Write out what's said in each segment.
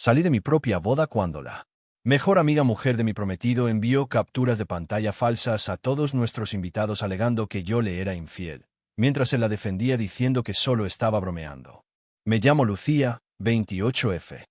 Salí de mi propia boda cuando la mejor amiga mujer de mi prometido envió capturas de pantalla falsas a todos nuestros invitados alegando que yo le era infiel, mientras él la defendía diciendo que solo estaba bromeando. Me llamo Lucía, 28F.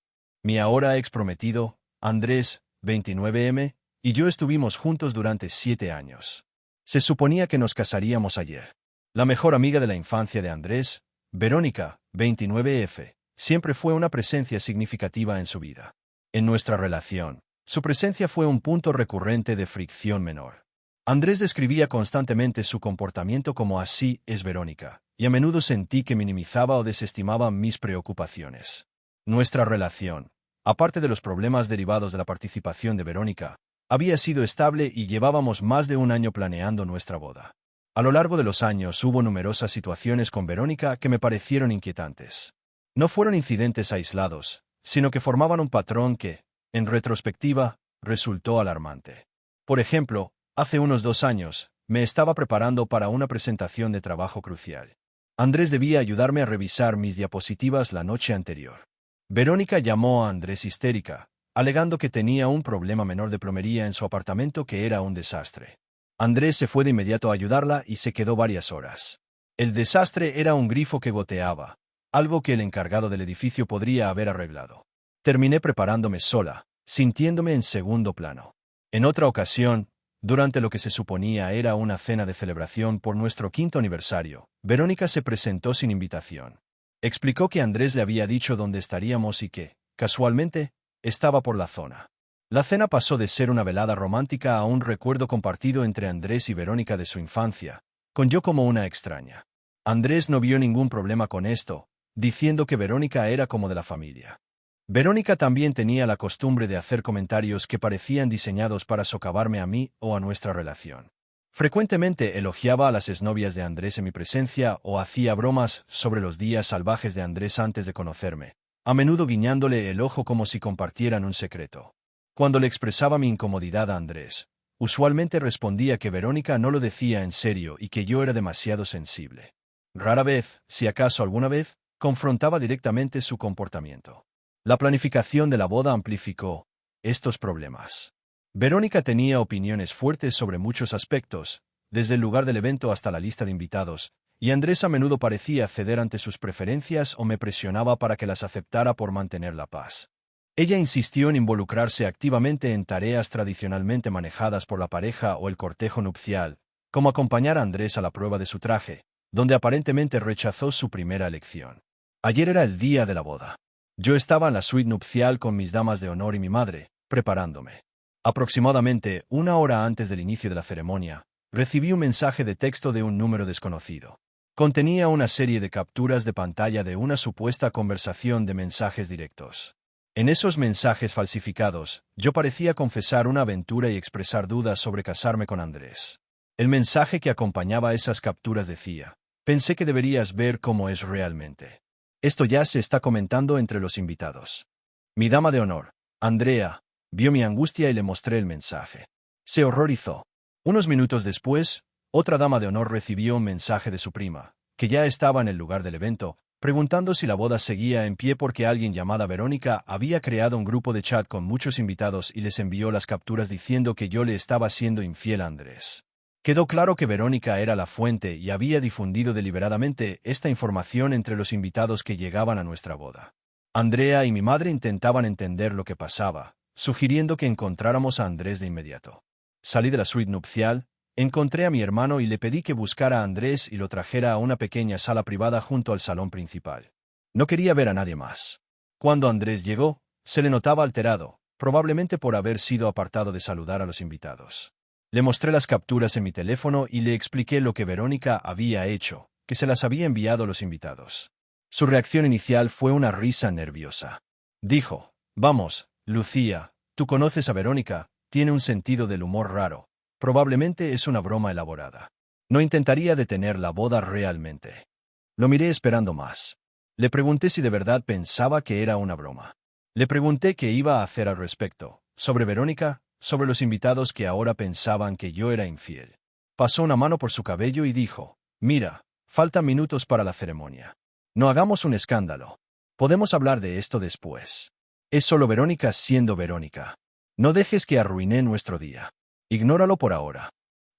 Mi ahora ex prometido, Andrés, 29M, y yo estuvimos juntos durante 7 años. Se suponía que nos casaríamos ayer. La mejor amiga de la infancia de Andrés, Verónica, 29F, siempre fue una presencia significativa en su vida. En nuestra relación, su presencia fue un punto recurrente de fricción menor. Andrés describía constantemente su comportamiento como así es Verónica, y a menudo sentí que minimizaba o desestimaba mis preocupaciones. Nuestra relación, aparte de los problemas derivados de la participación de Verónica, había sido estable y llevábamos más de un año planeando nuestra boda. A lo largo de los años hubo numerosas situaciones con Verónica que me parecieron inquietantes. No fueron incidentes aislados, sino que formaban un patrón que, en retrospectiva, resultó alarmante. Por ejemplo, hace unos 2 años, me estaba preparando para una presentación de trabajo crucial. Andrés debía ayudarme a revisar mis diapositivas la noche anterior. Verónica llamó a Andrés histérica, alegando que tenía un problema menor de plomería en su apartamento que era un desastre. Andrés se fue de inmediato a ayudarla y se quedó varias horas. El desastre era un grifo que goteaba, algo que el encargado del edificio podría haber arreglado. Terminé preparándome sola, sintiéndome en segundo plano. En otra ocasión, durante lo que se suponía era una cena de celebración por nuestro 5º aniversario, Verónica se presentó sin invitación. Explicó que Andrés le había dicho dónde estaríamos y que, casualmente, estaba por la zona. La cena pasó de ser una velada romántica a un recuerdo compartido entre Andrés y Verónica de su infancia, con yo como una extraña. Andrés no vio ningún problema con esto, diciendo que Verónica era como de la familia. Verónica también tenía la costumbre de hacer comentarios que parecían diseñados para socavarme a mí o a nuestra relación. Frecuentemente elogiaba a las exnovias de Andrés en mi presencia o hacía bromas sobre los días salvajes de Andrés antes de conocerme, a menudo guiñándole el ojo como si compartieran un secreto. Cuando le expresaba mi incomodidad a Andrés, usualmente respondía que Verónica no lo decía en serio y que yo era demasiado sensible. Rara vez, si acaso alguna vez, confrontaba directamente su comportamiento. La planificación de la boda amplificó estos problemas. Verónica tenía opiniones fuertes sobre muchos aspectos, desde el lugar del evento hasta la lista de invitados, y Andrés a menudo parecía ceder ante sus preferencias o me presionaba para que las aceptara por mantener la paz. Ella insistió en involucrarse activamente en tareas tradicionalmente manejadas por la pareja o el cortejo nupcial, como acompañar a Andrés a la prueba de su traje, donde aparentemente rechazó su primera elección. Ayer era el día de la boda. Yo estaba en la suite nupcial con mis damas de honor y mi madre, preparándome. Aproximadamente 1 hora antes del inicio de la ceremonia, recibí un mensaje de texto de un número desconocido. Contenía una serie de capturas de pantalla de una supuesta conversación de mensajes directos. En esos mensajes falsificados, yo parecía confesar una aventura y expresar dudas sobre casarme con Andrés. El mensaje que acompañaba esas capturas decía: pensé que deberías ver cómo es realmente. Esto ya se está comentando entre los invitados. Mi dama de honor, Andrea, vio mi angustia y le mostré el mensaje. Se horrorizó. Unos minutos después, otra dama de honor recibió un mensaje de su prima, que ya estaba en el lugar del evento, preguntando si la boda seguía en pie porque alguien llamada Verónica había creado un grupo de chat con muchos invitados y les envió las capturas diciendo que yo le estaba siendo infiel a Andrés. Quedó claro que Verónica era la fuente y había difundido deliberadamente esta información entre los invitados que llegaban a nuestra boda. Andrea y mi madre intentaban entender lo que pasaba, sugiriendo que encontráramos a Andrés de inmediato. Salí de la suite nupcial, encontré a mi hermano y le pedí que buscara a Andrés y lo trajera a una pequeña sala privada junto al salón principal. No quería ver a nadie más. Cuando Andrés llegó, se le notaba alterado, probablemente por haber sido apartado de saludar a los invitados. Le mostré las capturas en mi teléfono y le expliqué lo que Verónica había hecho, que se las había enviado a los invitados. Su reacción inicial fue una risa nerviosa. Dijo: «Vamos, Lucía, tú conoces a Verónica, tiene un sentido del humor raro. Probablemente es una broma elaborada. No intentaría detener la boda realmente». Lo miré esperando más. Le pregunté si de verdad pensaba que era una broma. Le pregunté qué iba a hacer al respecto, sobre Verónica, sobre los invitados que ahora pensaban que yo era infiel. Pasó una mano por su cabello y dijo: «Mira, faltan minutos para la ceremonia. No hagamos un escándalo. Podemos hablar de esto después». Es solo Verónica siendo Verónica. No dejes que arruine nuestro día. Ignóralo por ahora.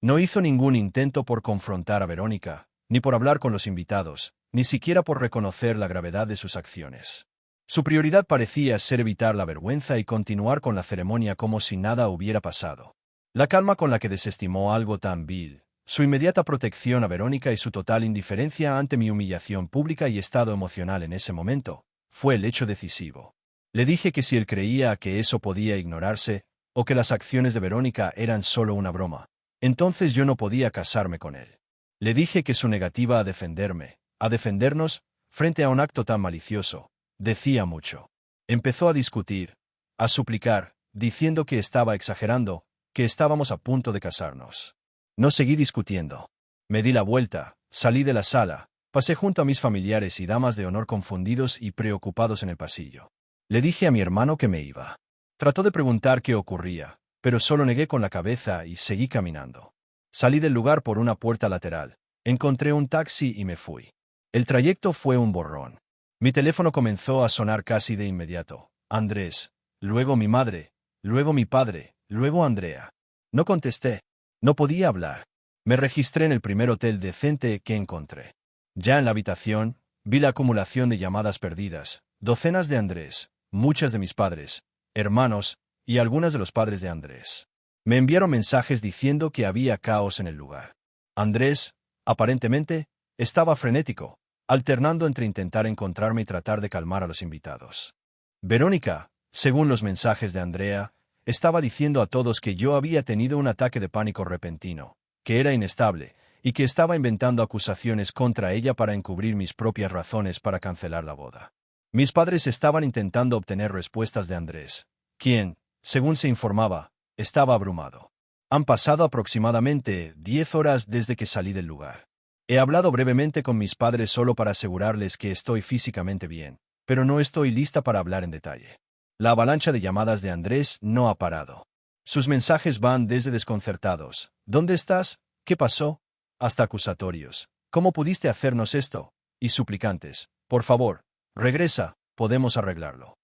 No hizo ningún intento por confrontar a Verónica, ni por hablar con los invitados, ni siquiera por reconocer la gravedad de sus acciones. Su prioridad parecía ser evitar la vergüenza y continuar con la ceremonia como si nada hubiera pasado. La calma con la que desestimó algo tan vil, su inmediata protección a Verónica y su total indiferencia ante mi humillación pública y estado emocional en ese momento, fue el hecho decisivo. Le dije que si él creía que eso podía ignorarse, o que las acciones de Verónica eran solo una broma, entonces yo no podía casarme con él. Le dije que su negativa a defenderme, a defendernos, frente a un acto tan malicioso, decía mucho. Empezó a discutir, a suplicar, diciendo que estaba exagerando, que estábamos a punto de casarnos. No seguí discutiendo. Me di la vuelta, salí de la sala, pasé junto a mis familiares y damas de honor confundidos y preocupados en el pasillo. Le dije a mi hermano que me iba. Trató de preguntar qué ocurría, pero solo negué con la cabeza y seguí caminando. Salí del lugar por una puerta lateral, encontré un taxi y me fui. El trayecto fue un borrón. Mi teléfono comenzó a sonar casi de inmediato. Andrés, luego mi madre, luego mi padre, luego Andrea. No contesté. No podía hablar. Me registré en el primer hotel decente que encontré. Ya en la habitación, vi la acumulación de llamadas perdidas, docenas de Andrés, muchas de mis padres, hermanos, y algunas de los padres de Andrés. Me enviaron mensajes diciendo que había caos en el lugar. Andrés, aparentemente, estaba frenético, alternando entre intentar encontrarme y tratar de calmar a los invitados. Verónica, según los mensajes de Andrea, estaba diciendo a todos que yo había tenido un ataque de pánico repentino, que era inestable, y que estaba inventando acusaciones contra ella para encubrir mis propias razones para cancelar la boda. Mis padres estaban intentando obtener respuestas de Andrés, quien, según se informaba, estaba abrumado. Han pasado aproximadamente 10 horas desde que salí del lugar. He hablado brevemente con mis padres solo para asegurarles que estoy físicamente bien, pero no estoy lista para hablar en detalle. La avalancha de llamadas de Andrés no ha parado. Sus mensajes van desde desconcertados, ¿dónde estás? ¿Qué pasó?, hasta acusatorios, ¿cómo pudiste hacernos esto?, y suplicantes, por favor, regresa, podemos arreglarlo.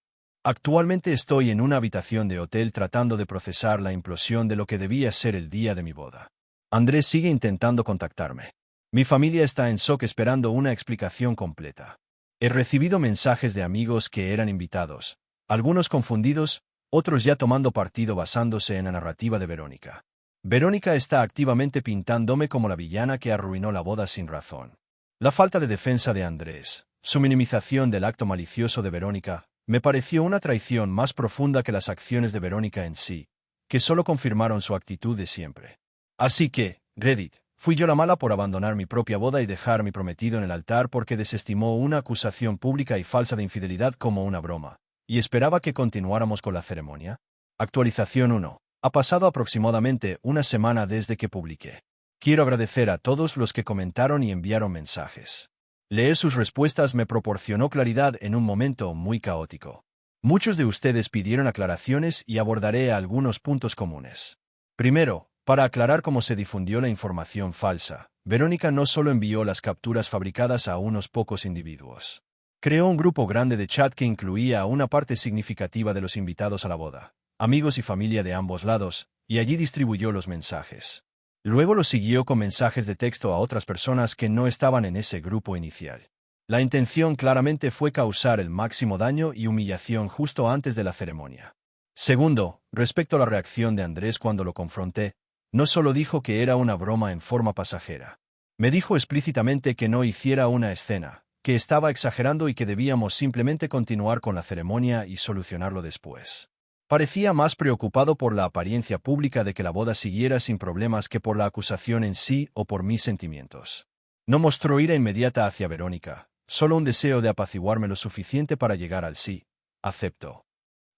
Actualmente estoy en una habitación de hotel tratando de procesar la implosión de lo que debía ser el día de mi boda. Andrés sigue intentando contactarme. Mi familia está en shock esperando una explicación completa. He recibido mensajes de amigos que eran invitados, algunos confundidos, otros ya tomando partido basándose en la narrativa de Verónica. Verónica está activamente pintándome como la villana que arruinó la boda sin razón. La falta de defensa de Andrés, su minimización del acto malicioso de Verónica, me pareció una traición más profunda que las acciones de Verónica en sí, que solo confirmaron su actitud de siempre. Así que, Reddit, fui yo la mala por abandonar mi propia boda y dejar a mi prometido en el altar porque desestimó una acusación pública y falsa de infidelidad como una broma, y esperaba que continuáramos con la ceremonia. Actualización 1. Ha pasado aproximadamente una semana desde que publiqué. Quiero agradecer a todos los que comentaron y enviaron mensajes. Leer sus respuestas me proporcionó claridad en un momento muy caótico. Muchos de ustedes pidieron aclaraciones y abordaré algunos puntos comunes. Primero, para aclarar cómo se difundió la información falsa, Verónica no solo envió las capturas fabricadas a unos pocos individuos. Creó un grupo grande de chat que incluía a una parte significativa de los invitados a la boda, amigos y familia de ambos lados, y allí distribuyó los mensajes. Luego lo siguió con mensajes de texto a otras personas que no estaban en ese grupo inicial. La intención claramente fue causar el máximo daño y humillación justo antes de la ceremonia. Segundo, respecto a la reacción de Andrés cuando lo confronté, no solo dijo que era una broma en forma pasajera. Me dijo explícitamente que no hiciera una escena, que estaba exagerando y que debíamos simplemente continuar con la ceremonia y solucionarlo después. Parecía más preocupado por la apariencia pública de que la boda siguiera sin problemas que por la acusación en sí o por mis sentimientos. No mostró ira inmediata hacia Verónica, solo un deseo de apaciguarme lo suficiente para llegar al sí. Acepto.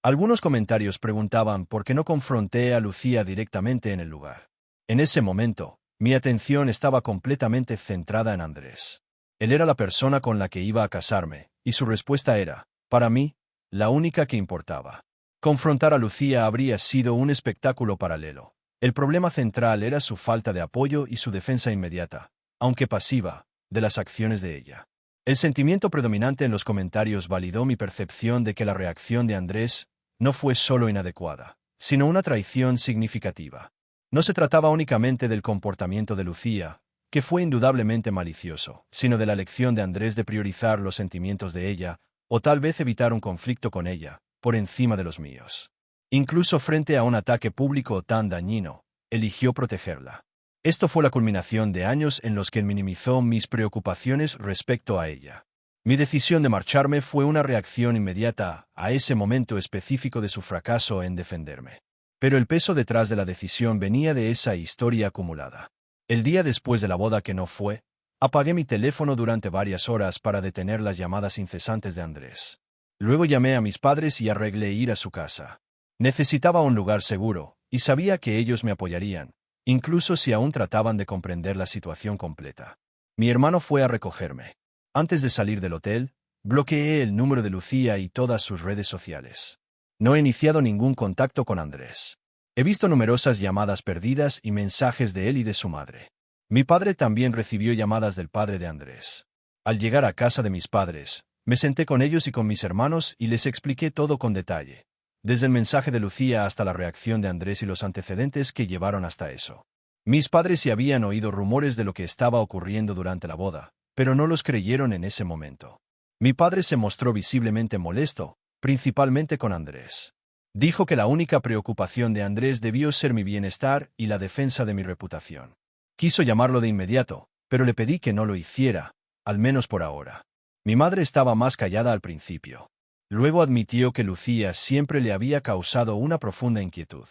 Algunos comentarios preguntaban por qué no confronté a Lucía directamente en el lugar. En ese momento, mi atención estaba completamente centrada en Andrés. Él era la persona con la que iba a casarme, y su respuesta era, para mí, la única que importaba. Confrontar a Lucía habría sido un espectáculo paralelo. El problema central era su falta de apoyo y su defensa inmediata, aunque pasiva, de las acciones de ella. El sentimiento predominante en los comentarios validó mi percepción de que la reacción de Andrés no fue solo inadecuada, sino una traición significativa. No se trataba únicamente del comportamiento de Lucía, que fue indudablemente malicioso, sino de la elección de Andrés de priorizar los sentimientos de ella, o tal vez evitar un conflicto con ella, por encima de los míos. Incluso frente a un ataque público tan dañino, eligió protegerla. Esto fue la culminación de años en los que él minimizó mis preocupaciones respecto a ella. Mi decisión de marcharme fue una reacción inmediata a ese momento específico de su fracaso en defenderme. Pero el peso detrás de la decisión venía de esa historia acumulada. El día después de la boda que no fue, apagué mi teléfono durante varias horas para detener las llamadas incesantes de Andrés. Luego llamé a mis padres y arreglé ir a su casa. Necesitaba un lugar seguro, y sabía que ellos me apoyarían, incluso si aún trataban de comprender la situación completa. Mi hermano fue a recogerme. Antes de salir del hotel, bloqueé el número de Lucía y todas sus redes sociales. No he iniciado ningún contacto con Andrés. He visto numerosas llamadas perdidas y mensajes de él y de su madre. Mi padre también recibió llamadas del padre de Andrés. Al llegar a casa de mis padres, me senté con ellos y con mis hermanos y les expliqué todo con detalle, desde el mensaje de Lucía hasta la reacción de Andrés y los antecedentes que llevaron hasta eso. Mis padres sí habían oído rumores de lo que estaba ocurriendo durante la boda, pero no los creyeron en ese momento. Mi padre se mostró visiblemente molesto, principalmente con Andrés. Dijo que la única preocupación de Andrés debió ser mi bienestar y la defensa de mi reputación. Quiso llamarlo de inmediato, pero le pedí que no lo hiciera, al menos por ahora. Mi madre estaba más callada al principio. Luego admitió que Lucía siempre le había causado una profunda inquietud.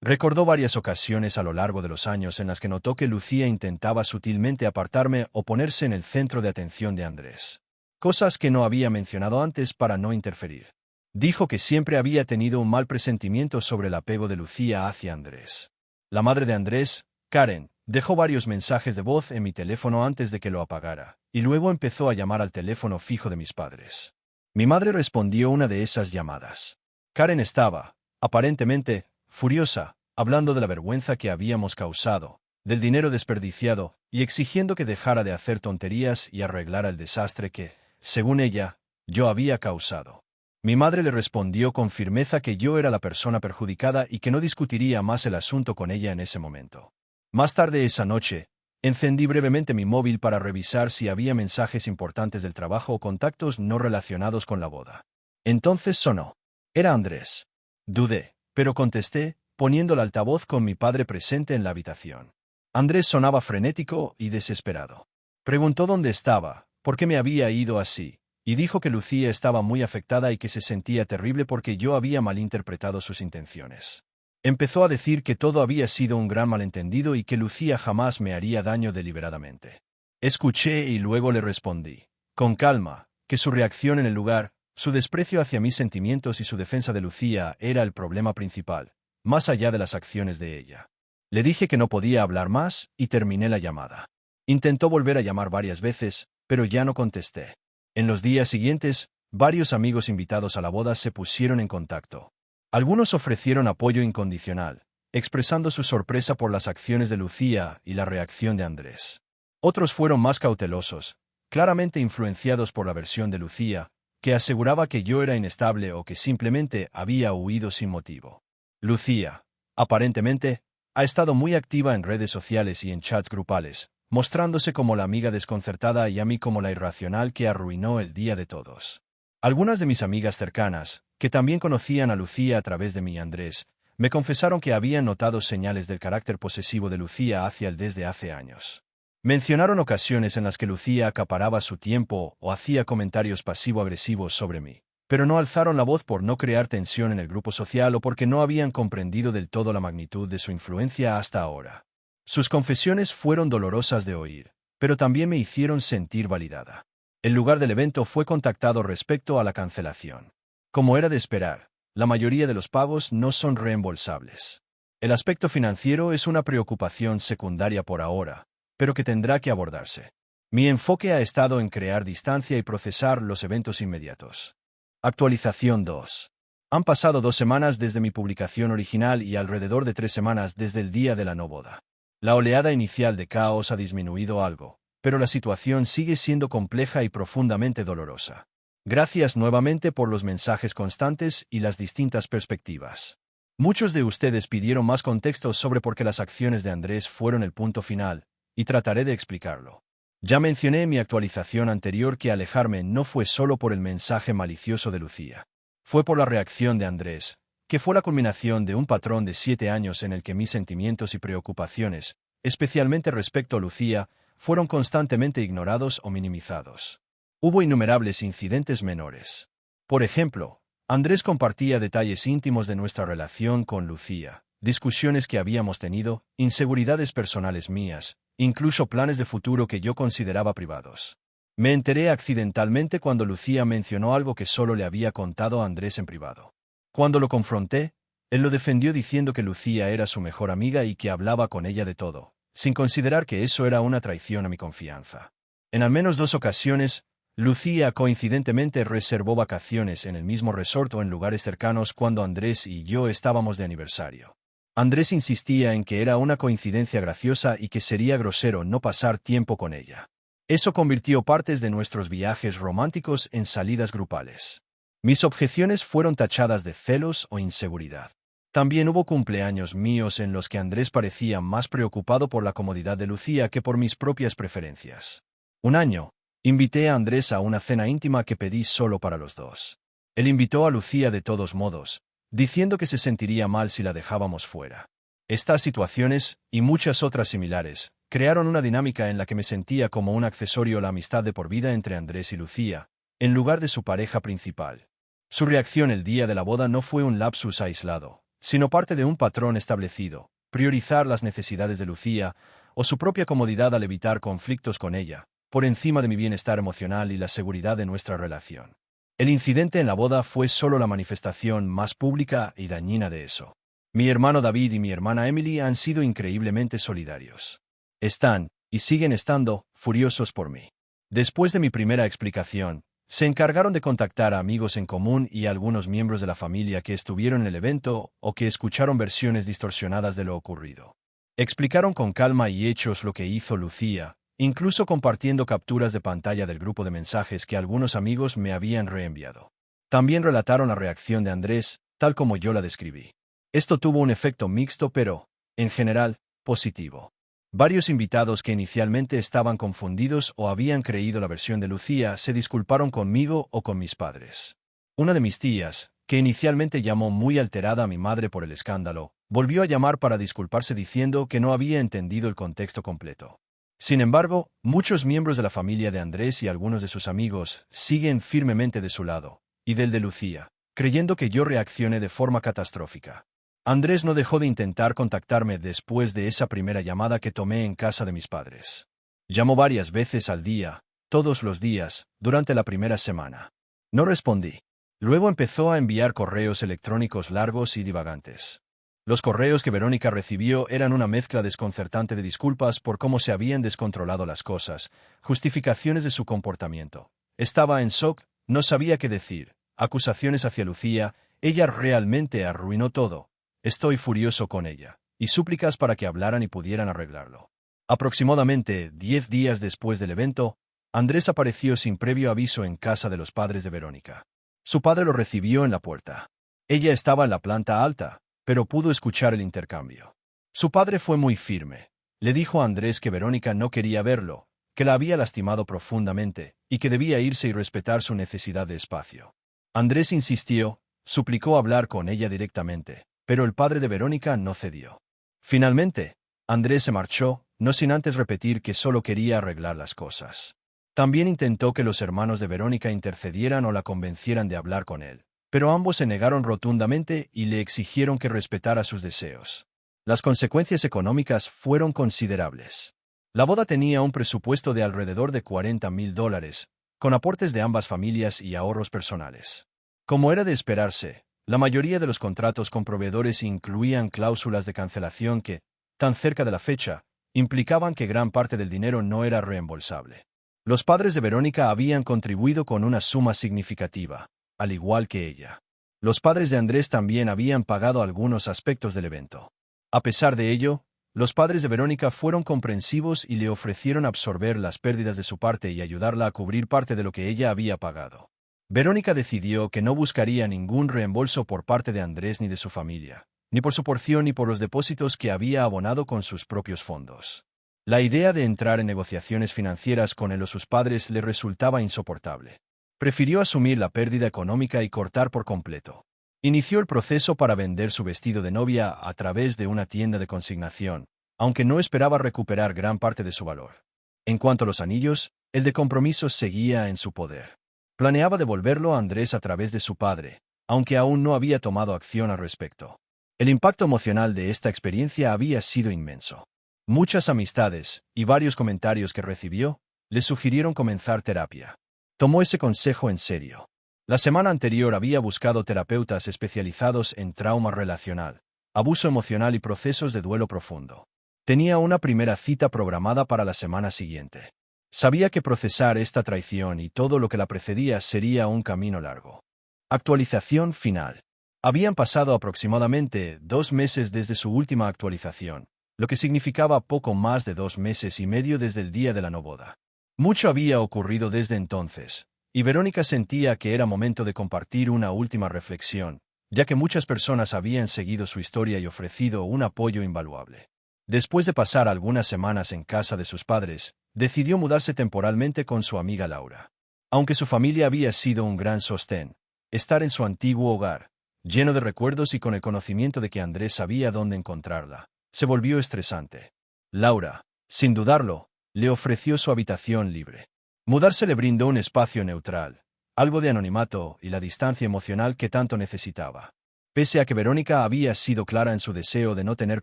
Recordó varias ocasiones a lo largo de los años en las que notó que Lucía intentaba sutilmente apartarme o ponerse en el centro de atención de Andrés. Cosas que no había mencionado antes para no interferir. Dijo que siempre había tenido un mal presentimiento sobre el apego de Lucía hacia Andrés. La madre de Andrés, Karen, dejó varios mensajes de voz en mi teléfono antes de que lo apagara, y luego empezó a llamar al teléfono fijo de mis padres. Mi madre respondió una de esas llamadas. Karen estaba, aparentemente, furiosa, hablando de la vergüenza que habíamos causado, del dinero desperdiciado, y exigiendo que dejara de hacer tonterías y arreglara el desastre que, según ella, yo había causado. Mi madre le respondió con firmeza que yo era la persona perjudicada y que no discutiría más el asunto con ella en ese momento. Más tarde esa noche, encendí brevemente mi móvil para revisar si había mensajes importantes del trabajo o contactos no relacionados con la boda. Entonces sonó. Era Andrés. Dudé, pero contesté, poniendo el altavoz con mi padre presente en la habitación. Andrés sonaba frenético y desesperado. Preguntó dónde estaba, por qué me había ido así, y dijo que Lucía estaba muy afectada y que se sentía terrible porque yo había malinterpretado sus intenciones. Empezó a decir que todo había sido un gran malentendido y que Lucía jamás me haría daño deliberadamente. Escuché y luego le respondí, con calma, que su reacción en el lugar, su desprecio hacia mis sentimientos y su defensa de Lucía era el problema principal, más allá de las acciones de ella. Le dije que no podía hablar más y terminé la llamada. Intentó volver a llamar varias veces, pero ya no contesté. En los días siguientes, varios amigos invitados a la boda se pusieron en contacto. Algunos ofrecieron apoyo incondicional, expresando su sorpresa por las acciones de Lucía y la reacción de Andrés. Otros fueron más cautelosos, claramente influenciados por la versión de Lucía, que aseguraba que yo era inestable o que simplemente había huido sin motivo. Lucía, aparentemente, ha estado muy activa en redes sociales y en chats grupales, mostrándose como la amiga desconcertada y a mí como la irracional que arruinó el día de todos. Algunas de mis amigas cercanas, que también conocían a Lucía a través de mí y Andrés, me confesaron que habían notado señales del carácter posesivo de Lucía hacia él desde hace años. Mencionaron ocasiones en las que Lucía acaparaba su tiempo o hacía comentarios pasivo-agresivos sobre mí, pero no alzaron la voz por no crear tensión en el grupo social o porque no habían comprendido del todo la magnitud de su influencia hasta ahora. Sus confesiones fueron dolorosas de oír, pero también me hicieron sentir validada. El lugar del evento fue contactado respecto a la cancelación. Como era de esperar, la mayoría de los pagos no son reembolsables. El aspecto financiero es una preocupación secundaria por ahora, pero que tendrá que abordarse. Mi enfoque ha estado en crear distancia y procesar los eventos inmediatos. Actualización 2. Han pasado 2 semanas desde mi publicación original y alrededor de 3 semanas desde el día de la no boda. La oleada inicial de caos ha disminuido algo, pero la situación sigue siendo compleja y profundamente dolorosa. Gracias nuevamente por los mensajes constantes y las distintas perspectivas. Muchos de ustedes pidieron más contexto sobre por qué las acciones de Andrés fueron el punto final, y trataré de explicarlo. Ya mencioné en mi actualización anterior que alejarme no fue solo por el mensaje malicioso de Lucía. Fue por la reacción de Andrés, que fue la culminación de un patrón de 7 años en el que mis sentimientos y preocupaciones, especialmente respecto a Lucía, fueron constantemente ignorados o minimizados. Hubo innumerables incidentes menores. Por ejemplo, Andrés compartía detalles íntimos de nuestra relación con Lucía, discusiones que habíamos tenido, inseguridades personales mías, incluso planes de futuro que yo consideraba privados. Me enteré accidentalmente cuando Lucía mencionó algo que solo le había contado a Andrés en privado. Cuando lo confronté, él lo defendió diciendo que Lucía era su mejor amiga y que hablaba con ella de todo, sin considerar que eso era una traición a mi confianza. En al menos 2 ocasiones, Lucía coincidentemente reservó vacaciones en el mismo resort o en lugares cercanos cuando Andrés y yo estábamos de aniversario. Andrés insistía en que era una coincidencia graciosa y que sería grosero no pasar tiempo con ella. Eso convirtió partes de nuestros viajes románticos en salidas grupales. Mis objeciones fueron tachadas de celos o inseguridad. También hubo cumpleaños míos en los que Andrés parecía más preocupado por la comodidad de Lucía que por mis propias preferencias. Un año, invité a Andrés a una cena íntima que pedí solo para los dos. Él invitó a Lucía de todos modos, diciendo que se sentiría mal si la dejábamos fuera. Estas situaciones, y muchas otras similares, crearon una dinámica en la que me sentía como un accesorio a la amistad de por vida entre Andrés y Lucía, en lugar de su pareja principal. Su reacción el día de la boda no fue un lapsus aislado, sino parte de un patrón establecido: priorizar las necesidades de Lucía o su propia comodidad al evitar conflictos con ella, por encima de mi bienestar emocional y la seguridad de nuestra relación. El incidente en la boda fue solo la manifestación más pública y dañina de eso. Mi hermano David y mi hermana Emily han sido increíblemente solidarios. Están, y siguen estando, furiosos por mí. Después de mi primera explicación, se encargaron de contactar a amigos en común y a algunos miembros de la familia que estuvieron en el evento o que escucharon versiones distorsionadas de lo ocurrido. Explicaron con calma y hechos lo que hizo Lucía, incluso compartiendo capturas de pantalla del grupo de mensajes que algunos amigos me habían reenviado. También relataron la reacción de Andrés, tal como yo la describí. Esto tuvo un efecto mixto pero, en general, positivo. Varios invitados que inicialmente estaban confundidos o habían creído la versión de Lucía se disculparon conmigo o con mis padres. Una de mis tías, que inicialmente llamó muy alterada a mi madre por el escándalo, volvió a llamar para disculparse diciendo que no había entendido el contexto completo. Sin embargo, muchos miembros de la familia de Andrés y algunos de sus amigos siguen firmemente de su lado, y del de Lucía, creyendo que yo reaccioné de forma catastrófica. Andrés no dejó de intentar contactarme después de esa primera llamada que tomé en casa de mis padres. Llamó varias veces al día, todos los días, durante la primera semana. No respondí. Luego empezó a enviar correos electrónicos largos y divagantes. Los correos que Verónica recibió eran una mezcla desconcertante de disculpas por cómo se habían descontrolado las cosas, justificaciones de su comportamiento. Estaba en shock, no sabía qué decir, acusaciones hacia Lucía, ella realmente arruinó todo. Estoy furioso con ella, y súplicas para que hablaran y pudieran arreglarlo. Aproximadamente 10 días después del evento, Andrés apareció sin previo aviso en casa de los padres de Verónica. Su padre lo recibió en la puerta. Ella estaba en la planta alta, pero pudo escuchar el intercambio. Su padre fue muy firme. Le dijo a Andrés que Verónica no quería verlo, que la había lastimado profundamente, y que debía irse y respetar su necesidad de espacio. Andrés insistió, suplicó hablar con ella directamente, pero el padre de Verónica no cedió. Finalmente, Andrés se marchó, no sin antes repetir que solo quería arreglar las cosas. También intentó que los hermanos de Verónica intercedieran o la convencieran de hablar con él, pero ambos se negaron rotundamente y le exigieron que respetara sus deseos. Las consecuencias económicas fueron considerables. La boda tenía un presupuesto de alrededor de $40,000, con aportes de ambas familias y ahorros personales. Como era de esperarse, la mayoría de los contratos con proveedores incluían cláusulas de cancelación que, tan cerca de la fecha, implicaban que gran parte del dinero no era reembolsable. Los padres de Verónica habían contribuido con una suma significativa, al igual que ella. Los padres de Andrés también habían pagado algunos aspectos del evento. A pesar de ello, los padres de Verónica fueron comprensivos y le ofrecieron absorber las pérdidas de su parte y ayudarla a cubrir parte de lo que ella había pagado. Verónica decidió que no buscaría ningún reembolso por parte de Andrés ni de su familia, ni por su porción ni por los depósitos que había abonado con sus propios fondos. La idea de entrar en negociaciones financieras con él o sus padres le resultaba insoportable. Prefirió asumir la pérdida económica y cortar por completo. Inició el proceso para vender su vestido de novia a través de una tienda de consignación, aunque no esperaba recuperar gran parte de su valor. En cuanto a los anillos, el de compromiso seguía en su poder. Planeaba devolverlo a Andrés a través de su padre, aunque aún no había tomado acción al respecto. El impacto emocional de esta experiencia había sido inmenso. Muchas amistades y varios comentarios que recibió le sugirieron comenzar terapia. Tomó ese consejo en serio. La semana anterior había buscado terapeutas especializados en trauma relacional, abuso emocional y procesos de duelo profundo. Tenía una primera cita programada para la semana siguiente. Sabía que procesar esta traición y todo lo que la precedía sería un camino largo. Actualización final. Habían pasado aproximadamente 2 meses desde su última actualización, lo que significaba poco más de 2 meses y medio desde el día de la no boda. Mucho había ocurrido desde entonces, y Verónica sentía que era momento de compartir una última reflexión, ya que muchas personas habían seguido su historia y ofrecido un apoyo invaluable. Después de pasar algunas semanas en casa de sus padres, decidió mudarse temporalmente con su amiga Laura. Aunque su familia había sido un gran sostén, estar en su antiguo hogar, lleno de recuerdos y con el conocimiento de que Andrés sabía dónde encontrarla, se volvió estresante. Laura, sin dudarlo, le ofreció su habitación libre. Mudarse le brindó un espacio neutral, algo de anonimato y la distancia emocional que tanto necesitaba. Pese a que Verónica había sido clara en su deseo de no tener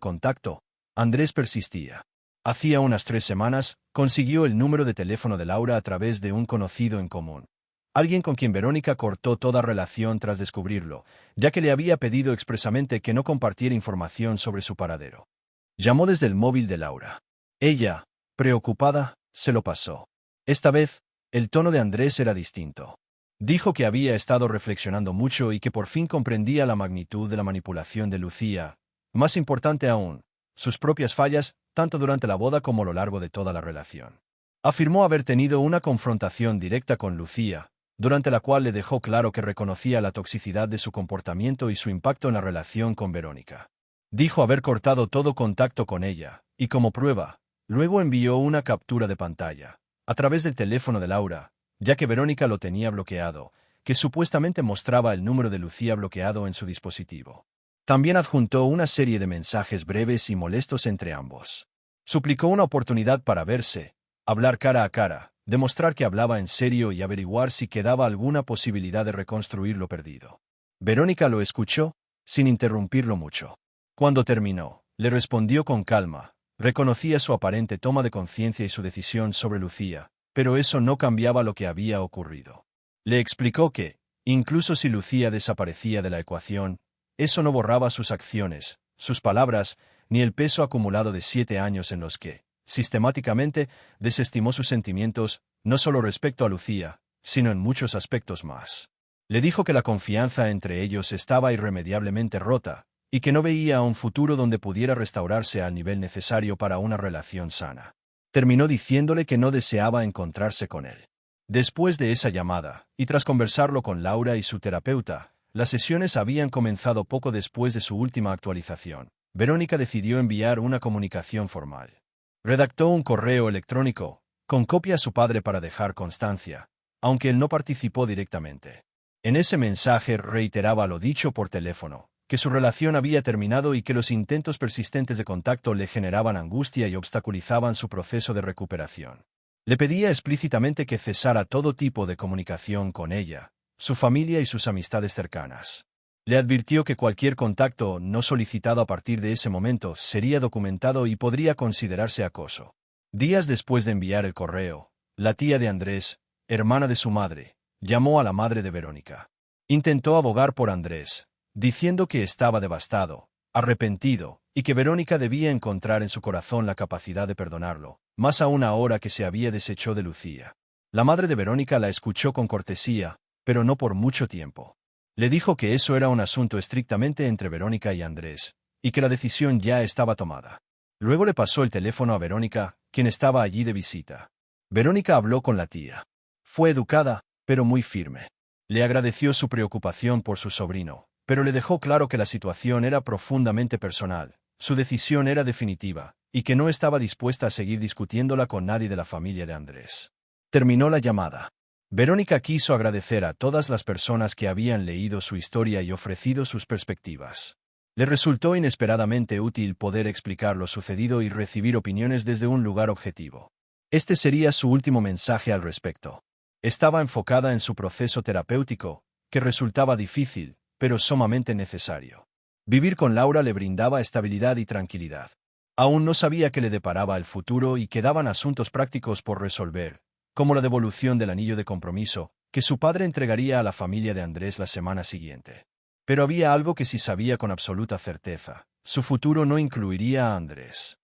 contacto, Andrés persistía. Hacía unas 3 semanas, consiguió el número de teléfono de Laura a través de un conocido en común. Alguien con quien Verónica cortó toda relación tras descubrirlo, ya que le había pedido expresamente que no compartiera información sobre su paradero. Llamó desde el móvil de Laura. Ella, preocupada, se lo pasó. Esta vez, el tono de Andrés era distinto. Dijo que había estado reflexionando mucho y que por fin comprendía la magnitud de la manipulación de Lucía. Más importante aún, sus propias fallas, tanto durante la boda como a lo largo de toda la relación. Afirmó haber tenido una confrontación directa con Lucía, durante la cual le dejó claro que reconocía la toxicidad de su comportamiento y su impacto en la relación con Verónica. Dijo haber cortado todo contacto con ella, y como prueba, luego envió una captura de pantalla, a través del teléfono de Laura, ya que Verónica lo tenía bloqueado, que supuestamente mostraba el número de Lucía bloqueado en su dispositivo. También adjuntó una serie de mensajes breves y molestos entre ambos. Suplicó una oportunidad para verse, hablar cara a cara, demostrar que hablaba en serio y averiguar si quedaba alguna posibilidad de reconstruir lo perdido. Verónica lo escuchó, sin interrumpirlo mucho. Cuando terminó, le respondió con calma, reconocía su aparente toma de conciencia y su decisión sobre Lucía, pero eso no cambiaba lo que había ocurrido. Le explicó que, incluso si Lucía desaparecía de la ecuación, eso no borraba sus acciones, sus palabras, ni el peso acumulado de 7 años en los que, sistemáticamente, desestimó sus sentimientos, no solo respecto a Lucía, sino en muchos aspectos más. Le dijo que la confianza entre ellos estaba irremediablemente rota, y que no veía un futuro donde pudiera restaurarse al nivel necesario para una relación sana. Terminó diciéndole que no deseaba encontrarse con él. Después de esa llamada, y tras conversarlo con Laura y su terapeuta, las sesiones habían comenzado poco después de su última actualización. Verónica decidió enviar una comunicación formal. Redactó un correo electrónico, con copia a su padre para dejar constancia, aunque él no participó directamente. En ese mensaje reiteraba lo dicho por teléfono, que su relación había terminado y que los intentos persistentes de contacto le generaban angustia y obstaculizaban su proceso de recuperación. Le pedía explícitamente que cesara todo tipo de comunicación con ella, su familia y sus amistades cercanas. Le advirtió que cualquier contacto no solicitado a partir de ese momento sería documentado y podría considerarse acoso. Días después de enviar el correo, la tía de Andrés, hermana de su madre, llamó a la madre de Verónica. Intentó abogar por Andrés, diciendo que estaba devastado, arrepentido, y que Verónica debía encontrar en su corazón la capacidad de perdonarlo, más aún ahora que se había deshecho de Lucía. La madre de Verónica la escuchó con cortesía, pero no por mucho tiempo. Le dijo que eso era un asunto estrictamente entre Verónica y Andrés, y que la decisión ya estaba tomada. Luego le pasó el teléfono a Verónica, quien estaba allí de visita. Verónica habló con la tía. Fue educada, pero muy firme. Le agradeció su preocupación por su sobrino, pero le dejó claro que la situación era profundamente personal, su decisión era definitiva, y que no estaba dispuesta a seguir discutiéndola con nadie de la familia de Andrés. Terminó la llamada. Verónica quiso agradecer a todas las personas que habían leído su historia y ofrecido sus perspectivas. Le resultó inesperadamente útil poder explicar lo sucedido y recibir opiniones desde un lugar objetivo. Este sería su último mensaje al respecto. Estaba enfocada en su proceso terapéutico, que resultaba difícil, pero sumamente necesario. Vivir con Laura le brindaba estabilidad y tranquilidad. Aún no sabía qué le deparaba el futuro y quedaban asuntos prácticos por resolver, como la devolución del anillo de compromiso, que su padre entregaría a la familia de Andrés la semana siguiente. Pero había algo que sí sabía con absoluta certeza: su futuro no incluiría a Andrés.